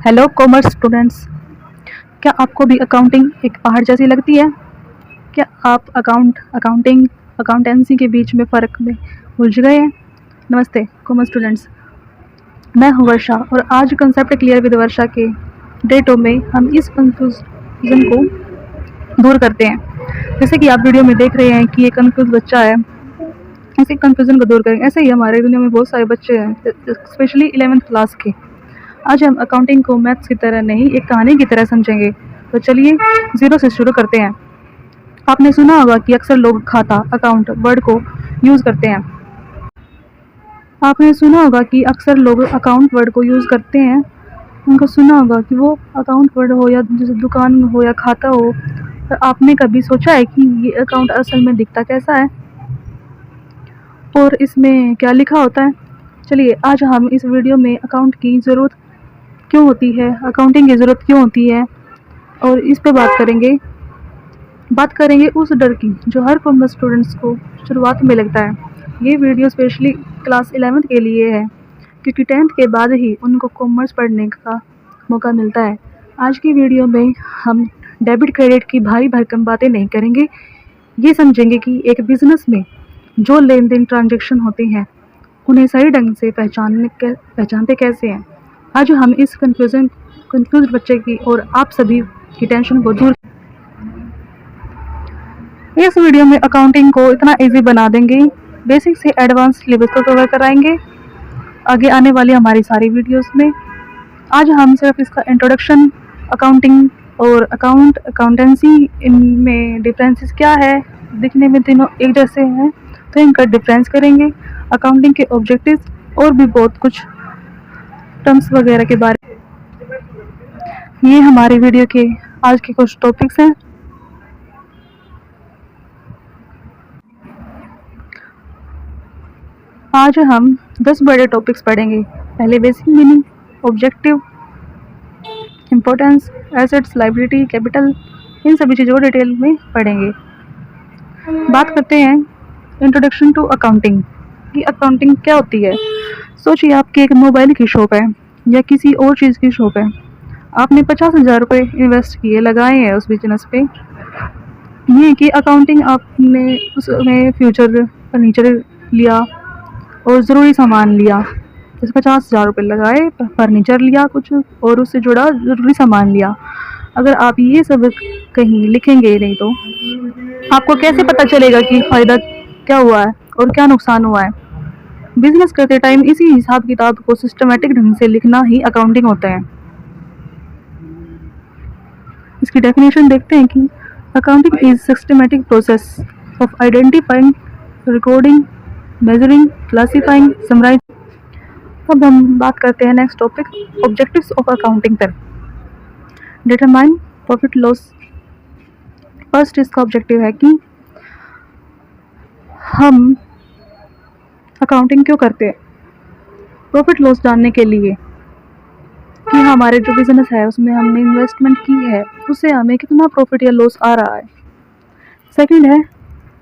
Hello commerce students, क्या आपको भी अकाउंटिंग एक पहाड़ जैसी लगती है? क्या आप अकाउंटिंग, अकाउंटेंसी के बीच में फ़र्क में उलझ गए हैं? नमस्ते कॉमर्स स्टूडेंट्स, मैं हूँ वर्षा और आज कंसेप्ट क्लियर विद वर्षा के डे 2 में हम इस कन्फ्यूज़न को दूर करते हैं। जैसे कि आप वीडियो में देख रहे हैं कि ये कन्फ्यूज़ बच्चा है, इसी कन्फ्यूज़न को दूर करेंगे। ऐसे ही हमारे दुनिया में बहुत सारे बच्चे हैं, स्पेशली 11th क्लास के। आज हम अकाउंटिंग को मैथ्स की तरह नहीं, एक कहानी की तरह समझेंगे। तो चलिए ज़ीरो से शुरू करते हैं। आपने सुना होगा कि अक्सर लोग खाता, अकाउंट वर्ड को यूज़ करते हैं। आपने सुना होगा कि अक्सर लोग अकाउंट वर्ड को यूज़ करते हैं। उनको सुना होगा कि वो अकाउंट वर्ड हो या जैसे दुकान हो या खाता हो, पर आपने कभी सोचा है कि ये अकाउंट असल में दिखता कैसा है और इसमें क्या लिखा होता है? चलिए आज हम इस वीडियो में अकाउंट की ज़रूरत क्यों होती है, अकाउंटिंग की ज़रूरत क्यों होती है, और इस पे बात करेंगे उस डर की जो हर कॉमर्स स्टूडेंट्स को शुरुआत में लगता है। ये वीडियो स्पेशली क्लास 11th के लिए है, क्योंकि 10th के बाद ही उनको कॉमर्स पढ़ने का मौका मिलता है। आज की वीडियो में हम डेबिट क्रेडिट की भारी भरकम बातें नहीं करेंगे। ये समझेंगे कि एक बिजनेस में जो लेन देन ट्रांजेक्शन होते हैं उन्हें सही ढंग से पहचानते कैसे हैं। आज हम इस कंफ्यूज बच्चे की और आप सभी की टेंशन को दूर। इस वीडियो में अकाउंटिंग को इतना इजी बना देंगे, बेसिक से एडवांस सिलेबस को कवर कराएंगे आगे आने वाली हमारी सारी वीडियोस में। आज हम सिर्फ इसका इंट्रोडक्शन, अकाउंटिंग और अकाउंटेंसी, इनमें डिफरेंसेस क्या है, दिखने में तीनों एक जैसे हैं तो इनका डिफरेंस करेंगे, अकाउंटिंग के ऑब्जेक्टिव्स और भी बहुत कुछ टर्म्स वगैरह के बारे में। ये हमारे वीडियो के आज के कुछ टॉपिक्स हैं। आज हम 10 बड़े टॉपिक्स पढ़ेंगे। पहले basic meaning, objective, importance, assets, liability, capital, इन सभी चीज़ों को डिटेल में पढ़ेंगे। बात करते हैं इंट्रोडक्शन टू अकाउंटिंग कि अकाउंटिंग क्या होती है। सोचिए आपकी एक मोबाइल की शॉप है या किसी और चीज़ की शॉप है। आपने 50,000 रुपये इन्वेस्ट किए, लगाए हैं उस बिजनेस पे। ये कि अकाउंटिंग, आपने उसमें फ्यूचर फर्नीचर लिया और ज़रूरी सामान लिया। जैसे 50,000 रुपये लगाए, फर्नीचर लिया कुछ और उससे जुड़ा ज़रूरी सामान लिया। अगर आप ये सब कहीं लिखेंगे नहीं तो आपको कैसे पता चलेगा कि फ़ायदा क्या हुआ है और क्या नुकसान हुआ है। बिजनेस करते टाइम इसी हिसाब किताब को सिस्टमेटिक ढंग से लिखना ही अकाउंटिंग होता है। इसकी डेफिनेशन देखते हैं कि accounting is systematic process of identifying, recording, measuring, classifying, summarise. अब हम बात करते हैं next topic, objectives of accounting पर। Determine profit loss. फर्स्ट इसका ऑब्जेक्टिव है कि हम अकाउंटिंग क्यों करते हैं। प्रॉफिट लॉस जानने के लिए कि हमारे जो बिजनेस है उसमें हमने इन्वेस्टमेंट की है, उससे हमें कितना प्रॉफिट या लॉस आ रहा है। सेकंड है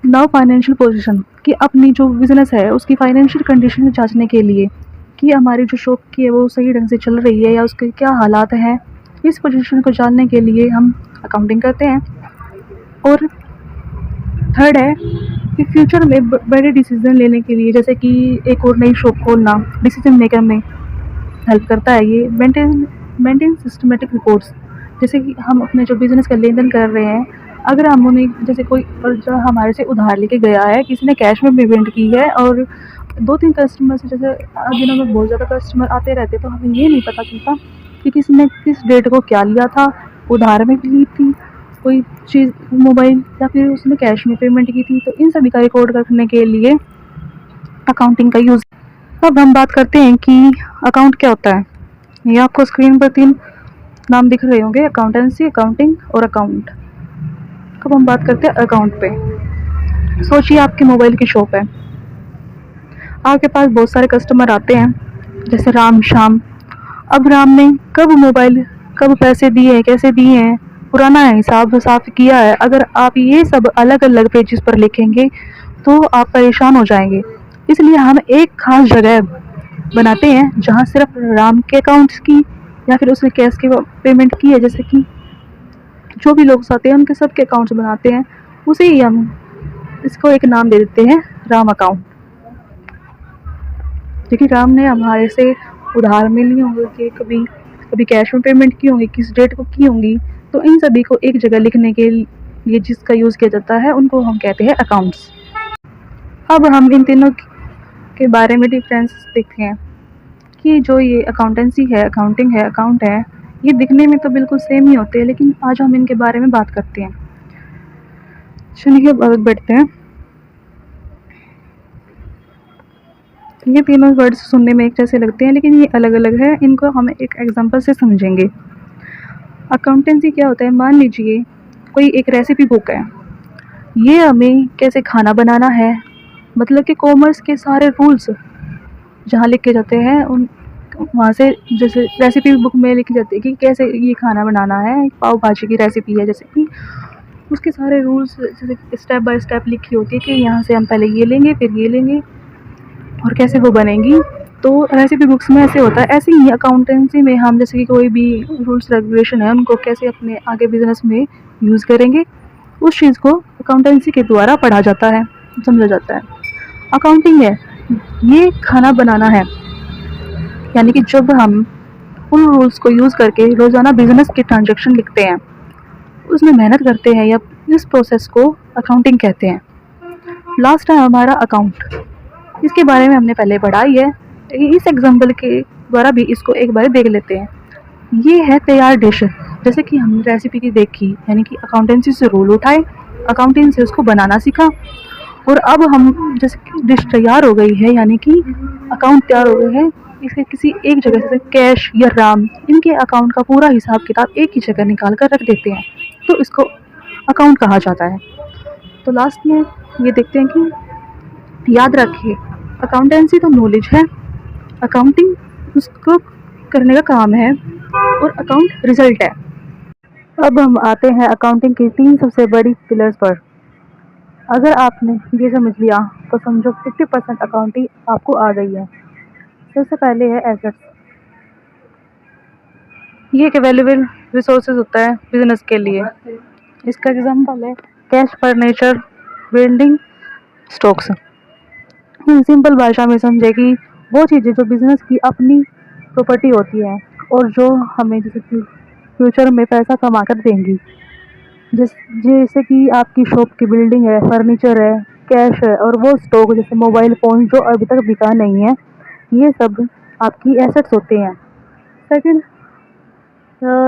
नाउ फाइनेंशियल पोजीशन, कि अपनी जो बिजनेस है उसकी फाइनेंशियल कंडीशन जांचने के लिए कि हमारी जो शॉप की है वो सही ढंग से चल रही है या उसके क्या हालात हैं। इस पोजीशन को जानने के लिए हम अकाउंटिंग करते हैं। और थर्ड है कि फ्यूचर में बड़े डिसीजन लेने के लिए, जैसे कि एक और नई शॉप खोलना, डिसीजन मेकर में हेल्प करता है। ये मेंटेन सिस्टमेटिक रिपोर्ट्स, जैसे कि हम अपने जो बिज़नेस का लेन देन कर रहे हैं, अगर हम उन्हें, जैसे कोई जो हमारे से उधार लेके गया है, किसी ने कैश में पेमेंट की है और 2-3 कस्टमर से, जैसे दिनों में बहुत ज़्यादा कस्टमर आते रहते, तो हमें ये नहीं पता चलता कि किसने किस डेट को क्या लिया था, उधार में ली थी कोई चीज़, मोबाइल, या फिर उसने कैश में पेमेंट की थी। तो इन सभी का रिकॉर्ड रखने के लिए अकाउंटिंग का यूज़। अब हम बात करते हैं कि अकाउंट क्या होता है। ये आपको स्क्रीन पर 3 नाम दिख रहे होंगे, अकाउंटेंसी, अकाउंटिंग और अकाउंट। अब हम बात करते हैं अकाउंट पे। सोचिए आपकी मोबाइल की शॉप है, आपके पास बहुत सारे कस्टमर आते हैं, जैसे राम शाम। अब राम ने कब पैसे दिए, कैसे दिए हैं, पुराना है हिसाब साफ किया है। अगर आप ये सब अलग अलग पेजेस पर लिखेंगे तो आप परेशान हो जाएंगे। इसलिए हम एक खास जगह बनाते हैं जहाँ सिर्फ राम के अकाउंट्स की या फिर उसने कैश की पेमेंट की है, जैसे कि जो भी लोग आते हैं उनके सबके अकाउंट्स बनाते हैं, उसे ही हम इसको एक नाम दे देते हैं राम अकाउंट। क्योंकि राम ने हमारे से उधार में ली होंगी, कि कभी कभी कैश में पेमेंट की होंगी, किस डेट को की होंगी, तो इन सभी को एक जगह लिखने के लिए जिसका यूज़ किया जाता है उनको हम कहते हैं अकाउंट्स। अब हम इन तीनों के बारे में डिफरेंस देखते हैं कि जो ये अकाउंटेंसी है, अकाउंटिंग है, अकाउंट है, ये दिखने में तो बिल्कुल सेम ही होते हैं, लेकिन आज हम इनके बारे में बात करते हैं। चलिए अब बढ़ते हैं। ये तीनों वर्ड्स सुनने में एक जैसे लगते हैं, लेकिन ये अलग अलग है। इनको हम एक एग्जांपल से समझेंगे। अकाउंटेंसी क्या होता है? मान लीजिए कोई एक रेसिपी बुक है, ये हमें कैसे खाना बनाना है, मतलब कि कॉमर्स के सारे रूल्स जहाँ लिखे जाते हैं उन वहाँ से, जैसे रेसिपी बुक में लिखी जाती है कि कैसे ये खाना बनाना है, पाव भाजी की रेसिपी है जैसे कि, उसके सारे रूल्स जैसे स्टेप बाय स्टेप लिखी होती है कि यहाँ से हम पहले ये लेंगे, फिर ये लेंगे, और कैसे वो बनेंगी। तो रेसिपी बुक्स में ऐसे होता है। ऐसे ही अकाउंटेंसी में हम जैसे कि कोई भी रूल्स रेगुलेशन है उनको कैसे अपने आगे बिजनेस में यूज़ करेंगे, उस चीज़ को अकाउंटेंसी के द्वारा पढ़ा जाता है, समझा जाता है। अकाउंटिंग है, ये खाना बनाना है, यानी कि जब हम उन रूल्स को यूज़ करके रोज़ाना बिजनेस के ट्रांजैक्शन लिखते हैं, उसमें मेहनत करते हैं, या इस प्रोसेस को अकाउंटिंग कहते हैं। लास्ट है हमारा अकाउंट। इसके बारे में हमने पहले पढ़ा ही है, इस एग्जाम्पल के द्वारा भी इसको एक बार देख लेते हैं। ये है तैयार डिश, जैसे कि हमने रेसिपी की देखी, यानी कि अकाउंटेंसी से रूल उठाए, अकाउंटिंग से उसको बनाना सीखा, और अब हम जैसे डिश तैयार हो गई है, यानी कि अकाउंट तैयार हो गए हैं, इसे किसी एक जगह जैसे कैश या राम, इनके अकाउंट का पूरा हिसाब किताब एक ही जगह निकाल कर रख देते हैं, तो इसको अकाउंट कहा जाता है। तो लास्ट में ये देखते हैं कि याद रखिए, अकाउंटेंसी तो नॉलेज है, अकाउंटिंग उसको करने का काम है, और अकाउंट रिजल्ट है। अब हम आते हैं अकाउंटिंग की 3 सबसे बड़ी पिलर्स पर। अगर आपने ये समझ लिया तो समझो 50% अकाउंटिंग आपको आ गई है। सबसे पहले है एसेट्स। ये एक अवेलेबल रिसोर्सेज होता है बिजनेस के लिए। इसका एग्जांपल है cash, furniture, building, stocks. Simple भाषा में समझे कि वो चीज़ें जो बिजनेस की अपनी प्रॉपर्टी होती है, और जो हमें जैसे कि फ्यूचर में पैसा कमा कर देंगी। जैसे कि आपकी शॉप की बिल्डिंग है, फर्नीचर है, कैश है, और वो स्टॉक जैसे मोबाइल फ़ोन जो अभी तक बिका नहीं है, ये सब आपकी एसेट्स होते हैं। सेकंड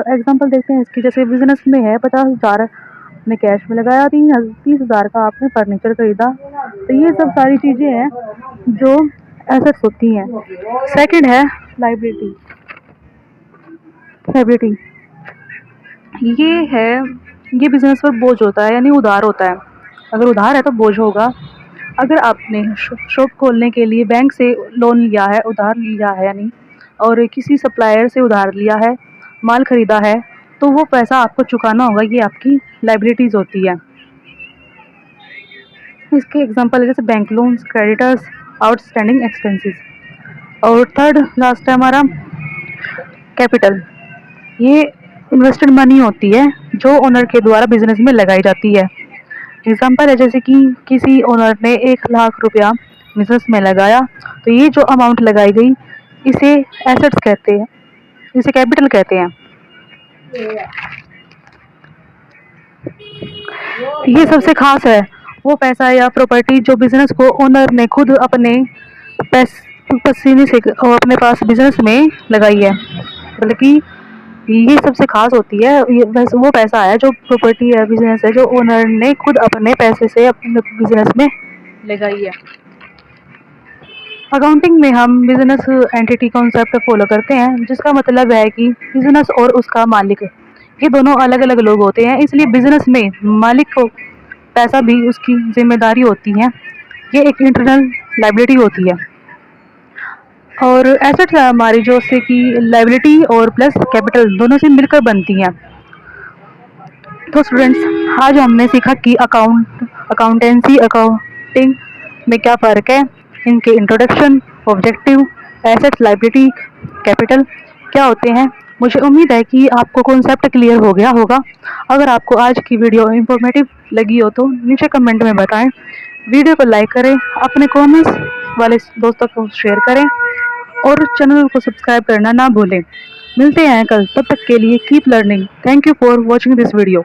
एग्जांपल देखते हैं इसकी, जैसे बिजनेस में है 50,000 आपने कैश में लगाया, 30,000 का आपने फर्नीचर खरीदा, तो ये सब सारी चीज़ें हैं जो एसेट्स होती हैं। सेकंड है लायबिलिटी। लायबिलिटी ये बिजनेस पर बोझ होता है, यानी उधार होता है। अगर उधार है तो बोझ होगा। अगर आपने शॉप खोलने के लिए बैंक से लोन लिया है, उधार लिया है यानी, और किसी सप्लायर से उधार लिया है, माल खरीदा है, तो वो पैसा आपको चुकाना होगा, ये आपकी लायबिलिटीज़ होती है। इसके एग्जांपल है जैसे bank loans, creditors, outstanding expenses. और थर्ड लास्ट है हमारा कैपिटल। ये इन्वेस्टेड मनी होती है जो ओनर के द्वारा बिजनेस में लगाई जाती है। एग्जांपल है जैसे कि किसी ओनर ने 1,00,000 रुपया बिजनेस में लगाया, तो ये जो अमाउंट लगाई गई इसे एसेट्स कहते हैं, इसे कैपिटल कहते हैं। ये सबसे खास है वो पैसा या प्रॉपर्टी जो बिजनेस को ओनर ने खुद अपने पसीने से और अपने पास बिजनेस में लगाई है, मतलब कि ये सबसे खास होती है। ये वो पैसा है जो प्रॉपर्टी है, बिजनेस है, जो ओनर ने खुद अपने पैसे से अपने बिजनेस में लगाई है। अकाउंटिंग में हम बिजनेस एंटिटी कॉन्सेप्ट फॉलो करते हैं, जिसका मतलब है कि बिजनेस और उसका मालिक ये दोनों अलग अलग लोग होते हैं, इसलिए बिजनेस में मालिक को पैसा भी उसकी जिम्मेदारी होती है। ये एक इंटरनल लायबिलिटी होती है। और एसेट्स हमारी जो से कि लायबिलिटी और प्लस कैपिटल दोनों से मिलकर बनती हैं। तो स्टूडेंट्स, आज हमने सीखा कि अकाउंटेंसी अकाउंटिंग में क्या फ़र्क है, इनके introduction, objective, assets, liability, capital क्या होते हैं, मुझे उम्मीद है कि आपको कॉन्सेप्ट क्लियर हो गया होगा। अगर आपको आज की वीडियो इंफॉर्मेटिव लगी हो तो नीचे कमेंट में बताएं। वीडियो को लाइक करें, अपने कॉमेंट्स वाले दोस्तों को शेयर करें और चैनल को सब्सक्राइब करना ना भूलें। मिलते हैं कल, तब तक के लिए keep learning. Thank you for watching this video.